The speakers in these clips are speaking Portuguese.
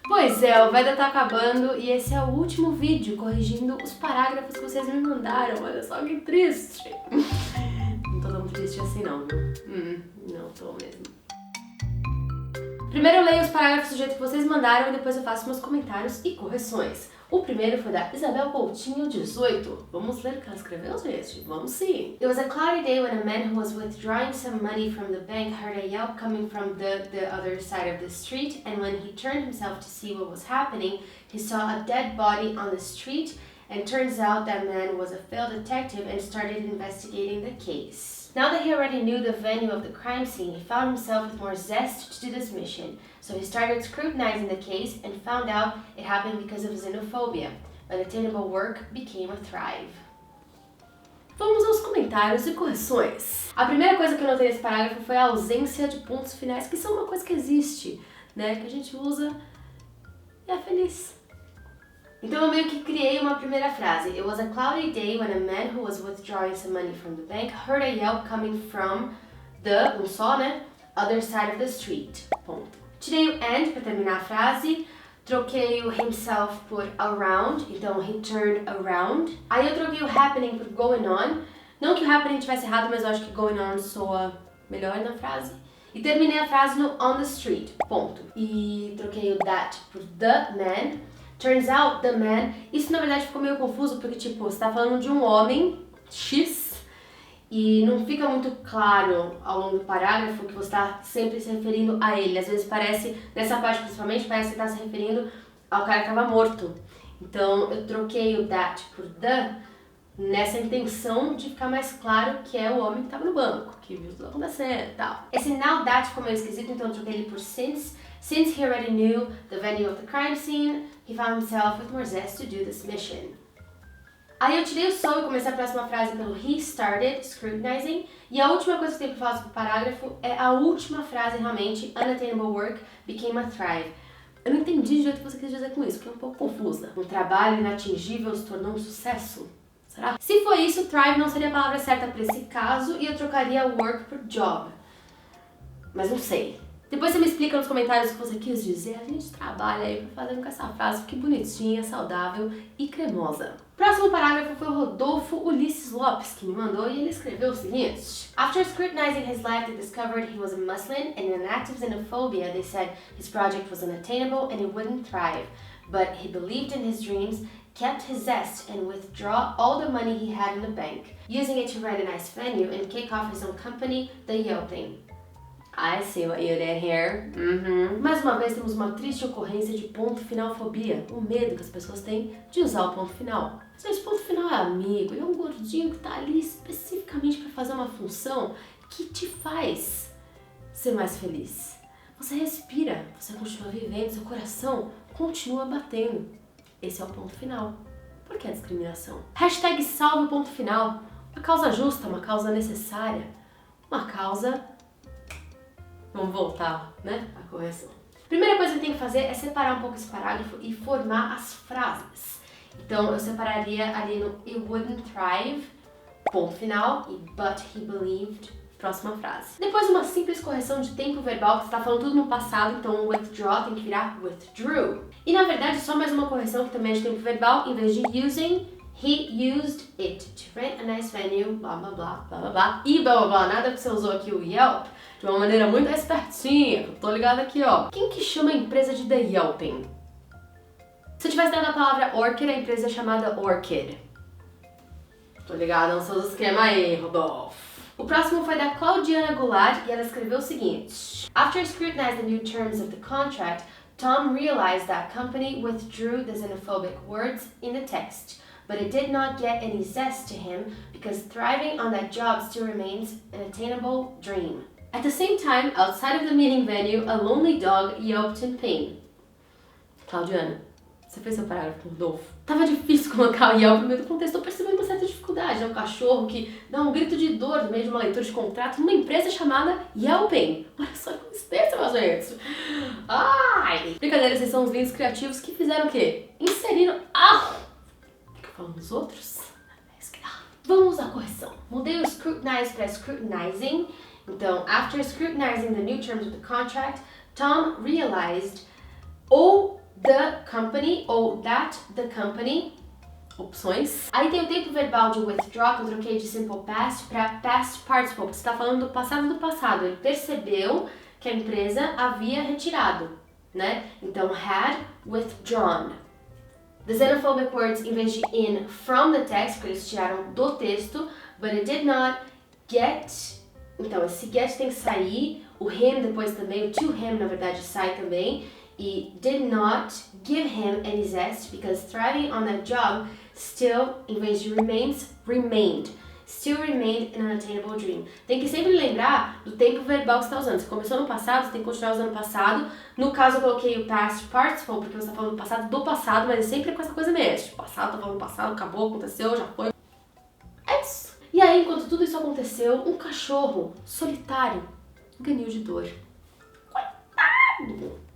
Pois é, o Veda tá acabando e esse é o último vídeo corrigindo os parágrafos que vocês me mandaram. Olha só que triste. Não tô tão triste assim não, viu? Não tô mesmo. Primeiro eu leio os parágrafos do jeito que vocês mandaram e depois eu faço meus comentários e correções. O primeiro foi da Isabel Coutinho, 18. Vamos ler o que ela escreveu, gente? Vamos sim. It was a cloudy day when a man who was withdrawing some money from the bank heard a yelp coming from the other side of the street, and when he turned himself to see what was happening, he saw a dead body on the street, and turns out that man was a failed detective and started investigating the case. Now that he already knew the venue of the crime scene, he found himself with more zest to do this mission. So he started scrutinizing the case and found out it happened because of xenophobia. Unattainable work became a thrive. Vamos aos comentários e correções. A primeira coisa que eu notei nesse parágrafo foi a ausência de pontos finais, que são uma coisa que existe, né? Que a gente usa e é feliz. Então eu meio que criei uma primeira frase. It was a cloudy day when a man who was withdrawing some money from the bank heard a yelp coming from the, só, né? Other side of the street. Ponto. Tirei o and para terminar a frase. Troquei o himself por around, então he turned around. Aí eu troquei o happening por going on. Não que o happening tivesse errado, mas eu acho que going on soa melhor na frase. E terminei a frase no on the street. Ponto. E troquei o that por the man. Turns out, the man, isso na verdade ficou meio confuso porque tipo, você tá falando de um homem, X, e não fica muito claro ao longo do parágrafo que você tá sempre se referindo a ele. Às vezes parece, nessa parte principalmente, parece que tá se referindo ao cara que tava morto. Então eu troquei o that por the nessa intenção de ficar mais claro que é o homem que tava no banco, que viu tudo acontecendo e tal. Esse now that ficou meio esquisito, então eu troquei ele por since. Since he already knew the venue of the crime scene, he found himself with more zest to do this mission. Aí eu tirei o so e comecei a próxima frase pelo he started scrutinizing. E a última coisa que tem pra falar sobre o parágrafo é a última frase realmente, unattainable work became a thrive. Eu não entendi direito o que você quis dizer com isso, porque é um pouco confusa. Um trabalho inatingível se tornou um sucesso? Será? Se for isso, thrive não seria a palavra certa para esse caso e eu trocaria work por job. Mas não sei. Depois você me explica nos comentários o que você quis dizer. A gente trabalha aí pra fazer com que essa frase fique bonitinha, saudável e cremosa. Próximo parágrafo foi o Rodolfo Ulisses Lopes que me mandou e ele escreveu o seguinte. After scrutinizing his life, they discovered he was a Muslim and in an act of xenophobia, they said his project was unattainable and it wouldn't thrive. But he believed in his dreams, kept his zest and withdraw all the money he had in the bank, using it to rent a nice venue and kick off his own company, The Yelping. I see what you did here. Mais uma vez temos uma triste ocorrência de ponto final fobia, o medo que as pessoas têm de usar o ponto final. Às vezes o ponto final é amigo e é um gordinho que tá ali especificamente para fazer uma função que te faz ser mais feliz. Você respira, você continua vivendo, seu coração continua batendo. Esse é o ponto final. Por que a discriminação? Hashtag salve o ponto final. Uma causa justa, uma causa necessária, uma causa... Vamos voltar, né? A correção. Primeira coisa que tem que fazer é separar um pouco esse parágrafo e formar as frases. Então eu separaria ali no it wouldn't thrive, ponto final, e but he believed, próxima frase. Depois uma simples correção de tempo verbal, que você está falando tudo no passado, então o withdraw tem que virar withdrew. E na verdade só mais uma correção que também é de tempo verbal, em vez de using, he used it to rent a nice venue, blá blá blá, blá blá blá, e blá blá blá, nada que você usou aqui o Yelp, de uma maneira muito espertinha, eu tô ligada aqui, ó. Quem que chama a empresa de The Yelping? Se eu tivesse dado a palavra orchid, a empresa é chamada Orchid. Tô ligada nos seus esquemas aí, Rodolfo. O próximo foi da Claudiana Goulart e ela escreveu o seguinte. After scrutinizing the new terms of the contract, Tom realized that company withdrew the xenophobic words in the text. But it did not get any zest to him because thriving on that job still remains an attainable dream. At the same time, outside of the meeting venue, a lonely dog yelped in pain. Claudiana, você fez seu parágrafo com o Rodolfo? Tava difícil colocar o yelp no meio do contexto, eu percebi uma certa dificuldade. É um cachorro que dá um grito de dor no meio de uma leitura de contrato numa empresa chamada Yelping. Olha só que coincidência, meus gente. Ai! Brincadeira, vocês são os lindos criativos que fizeram o quê? Inseriram... O que eu falo dos outros? É isso que dá. Vamos à correção. Mudei o scrutinize para scrutinizing. Então, after scrutinizing the new terms of the contract, Tom realized ou company ou that the company. Opções. Aí tem o tempo verbal de withdraw, que eu troquei de simple past para past participle, porque você está falando do passado. Ele percebeu que a empresa havia retirado, né? Então, had withdrawn. The xenophobic words, em vez de in from the text, porque eles tiraram do texto, but it did not get. Então, esse get tem que sair, o him depois também, o to him, na verdade, sai também. E did not give him any zest, because thriving on that job still, em vez de remains, remained. Still remained an unattainable dream. Tem que sempre lembrar do tempo verbal que você está usando. Se começou no passado, você tem que continuar usando o passado. No caso, eu coloquei o past participle, porque você está falando do passado, mas é sempre com essa coisa mesmo. Tipo, passado, tá falando passado, acabou, aconteceu, já foi. É isso. E aí, enquanto tudo isso aconteceu, um cachorro solitário ganhou de dor. Coitado!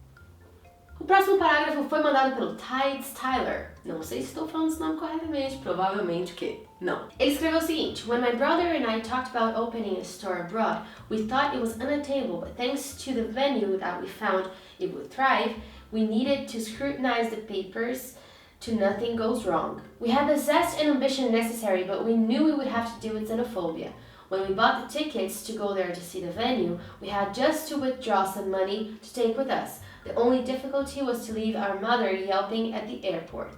O próximo parágrafo foi mandado pelo Tides Tyler. Não sei se estou falando esse nome corretamente, provavelmente que não. Ele escreveu o seguinte: When my brother and I talked about opening a store abroad, we thought it was unattainable, but thanks to the venue that we found it would thrive, we needed to scrutinize the papers to nothing goes wrong. We had the zest and ambition necessary, but we knew we would have to deal with xenophobia. When we bought the tickets to go there to see the venue, we had just to withdraw some money to take with us. The only difficulty was to leave our mother yelping at the airport.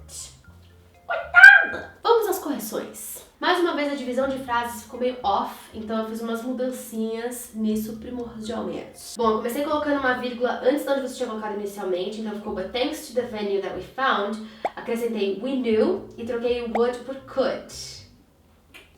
Coitada! Vamos às correções. Mais uma vez a divisão de frases ficou meio off, então eu fiz umas mudancinhas nisso primordialmente. Bom, eu comecei colocando uma vírgula antes de onde você tinha colocado inicialmente, então ficou but thanks to the venue that we found, acrescentei we knew e troquei o would por could.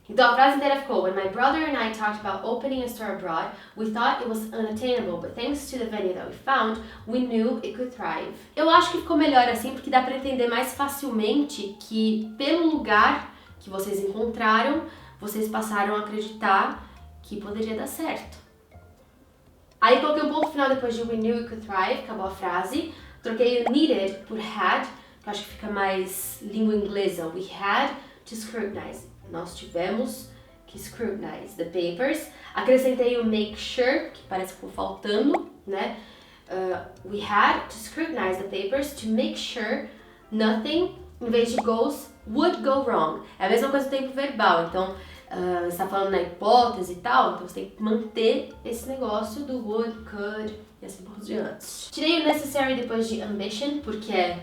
Então a frase inteira ficou: When my brother and I talked about opening a store abroad, we thought it was unattainable, but thanks to the venue that we found, we knew it could thrive. Eu acho que ficou melhor assim, porque dá pra entender mais facilmente que pelo lugar que vocês encontraram, vocês passaram a acreditar que poderia dar certo. Aí coloquei um ponto final depois de we knew it could thrive, acabou a frase. Troquei o needed por had, que eu acho que fica mais língua inglesa. We had to scrutinize. Nós tivemos que scrutinize the papers. Acrescentei o make sure, que parece que ficou faltando, né? We had to scrutinize the papers to make sure nothing, em vez de goes, would go wrong. É a mesma coisa do tempo verbal. Então, você está falando na hipótese e tal, então você tem que manter esse negócio do would, could e assim por diante. Tirei o necessary depois de ambition, porque é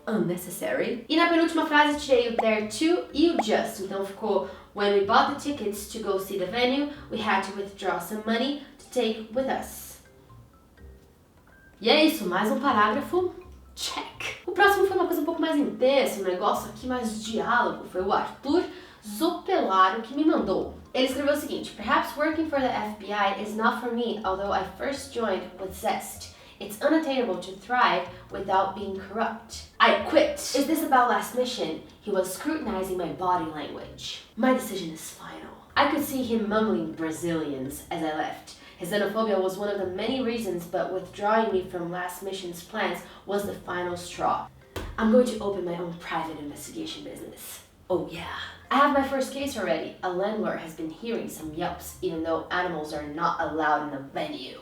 unnecessary. E na penúltima frase tirei o there to e o just. Então ficou when we bought the tickets to go see the venue, we had to withdraw some money to take with us. E é isso, mais um parágrafo. Check! O próximo foi uma coisa um pouco mais intensa, um negócio aqui mais diálogo. Foi o Arthur Zopelaro que me mandou. Ele escreveu o seguinte: Perhaps working for the FBI is not for me, although I first joined with zest. It's unattainable to thrive without being corrupt. I quit. Is this about last mission? He was scrutinizing my body language. My decision is final. I could see him mumbling Brazilians as I left. His xenophobia was one of the many reasons, but withdrawing me from last mission's plans was the final straw. I'm going to open my own private investigation business. Oh yeah. I have my first case already. A landlord has been hearing some yelps, even though animals are not allowed in the venue.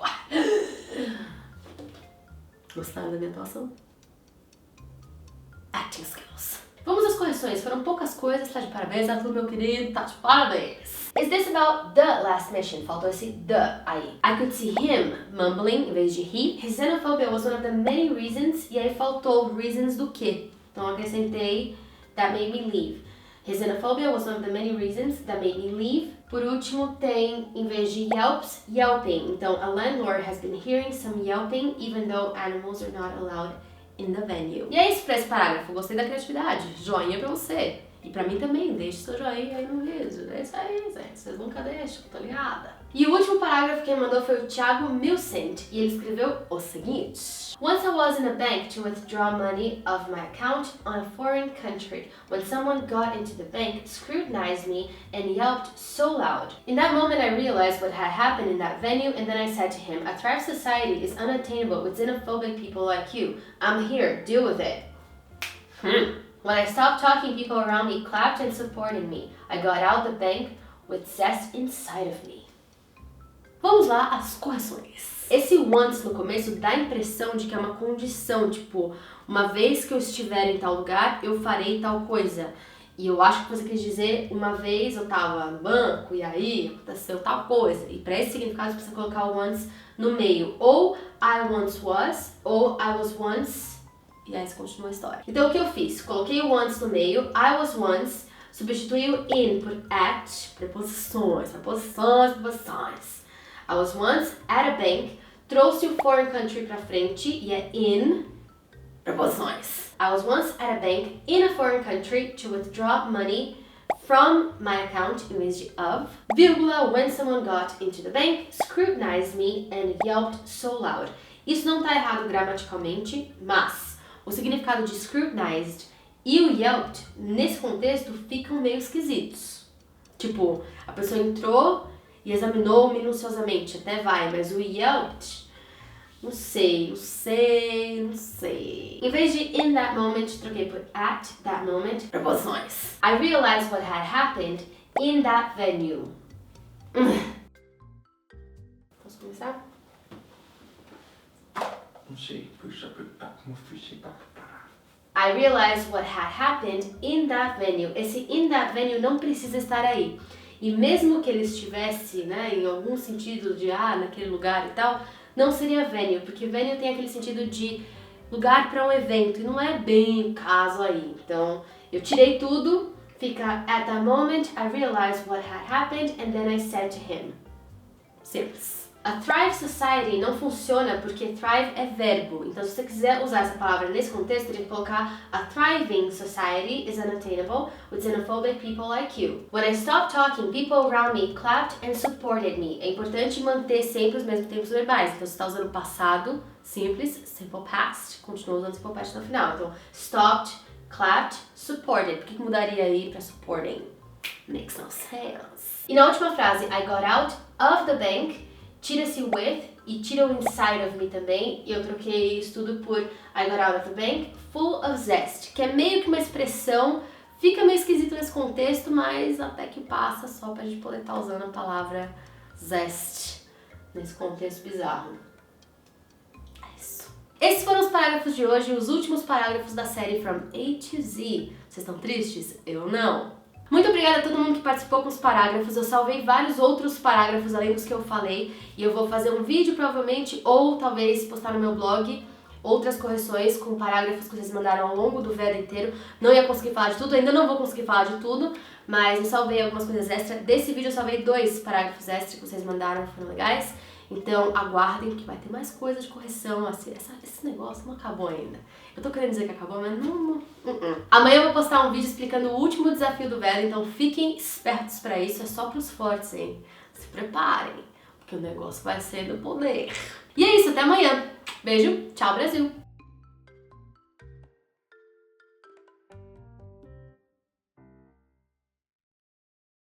Gostaram da minha atuação? Acting skills. Vamos às correções. Foram poucas coisas, tá de parabéns, Arthur, meu querido, tá de parabéns. Is this about the last mission? Faltou esse the aí. I could see him mumbling em vez de he. His xenophobia was one of the many reasons. E aí faltou reasons do quê? Então acrescentei that made me leave. His xenophobia was one of the many reasons that made me leave. Por último, tem, em vez de yelps, yelping. Então, a landlord has been hearing some yelping, even though animals are not allowed in the venue. E é isso pra esse parágrafo. Gostei da criatividade. Joinha pra você. E pra mim também. Deixe seu joinha aí no vídeo. É isso aí, gente. Vocês nunca deixam, tô ligada. E o último parágrafo quem mandou foi o Thiago Milcent. E ele escreveu o seguinte. Once I was in a bank to withdraw money of my account on a foreign country when someone got into the bank, scrutinized me, and yelped so loud. In that moment I realized what had happened in that venue, and then I said to him, a thrived society is unattainable with xenophobic people like you. I'm here, deal with it. When I stopped talking, people around me clapped and supported me. I got out the bank with zest inside of me. Vamos lá às correções. Esse once no começo dá a impressão de que é uma condição, tipo, uma vez que eu estiver em tal lugar, eu farei tal coisa. E eu acho que você quis dizer, uma vez eu tava no banco e aí aconteceu tal coisa. E para esse significado você precisa colocar o once no meio. Ou I once was, ou I was once, e aí você continua a história. Então o que eu fiz? Coloquei o once no meio, I was once, substituí o in por at, preposições. I was once at a bank, trouxe o foreign country pra frente e é in, preposições. I was once at a bank in a foreign country to withdraw money from my account, em vez de of, vírgula, when someone got into the bank, scrutinized me and yelped so loud. Isso não tá errado gramaticalmente, mas o significado de scrutinized e o yelped, nesse contexto, ficam meio esquisitos. Tipo, a pessoa entrou e examinou minuciosamente, até vai, mas o yelped, não sei. Em vez de in that moment, troquei por at that moment, preposições. I realized what had happened in that venue. Posso começar? Não sei, como fiz para parar. I realized what had happened in that venue. Esse in that venue não precisa estar aí. E mesmo que ele estivesse, né, em algum sentido de naquele lugar e tal, não seria venue, porque venue tem aquele sentido de lugar para um evento e não é bem o caso aí. Então, eu tirei tudo, fica at that moment I realized what had happened and then I said to him. Simples. A Thrive Society não funciona porque thrive é verbo. Então, se você quiser usar essa palavra nesse contexto, teria que colocar a thriving society is unattainable with xenophobic people like you. When I stopped talking, people around me clapped and supported me. É importante manter sempre os mesmos tempos verbais. Então, você está usando passado simples, simple past, continua usando simple past no final. Então, stopped, clapped, supported. Por que mudaria aí para supporting? Makes no sense. E na última frase, I got out of the bank, tira-se o with e tira o inside of me também, e eu troquei isso tudo por I got out of the bank full of zest, que é meio que uma expressão, fica meio esquisito nesse contexto, mas até que passa só pra gente poder estar usando a palavra zest nesse contexto bizarro. É isso. Esses foram os parágrafos de hoje, os últimos parágrafos da série From A to Z. Vocês estão tristes? Eu não. Muito obrigada a todo mundo que participou com os parágrafos, eu salvei vários outros parágrafos além dos que eu falei e eu vou fazer um vídeo provavelmente ou talvez postar no meu blog outras correções com parágrafos que vocês mandaram ao longo do VEDA inteiro. Não ia conseguir falar de tudo, ainda não vou conseguir falar de tudo, mas eu salvei algumas coisas extra. Desse vídeo eu salvei 2 parágrafos extra que vocês mandaram, foram legais. Então aguardem que vai ter mais coisa de correção, assim, esse negócio não acabou ainda. Eu tô querendo dizer que acabou, mas não. Amanhã eu vou postar um vídeo explicando o último desafio do VEDA, então fiquem espertos pra isso, é só pros fortes, hein? Se preparem, porque o negócio vai ser do poder. E é isso, até amanhã. Beijo, tchau Brasil!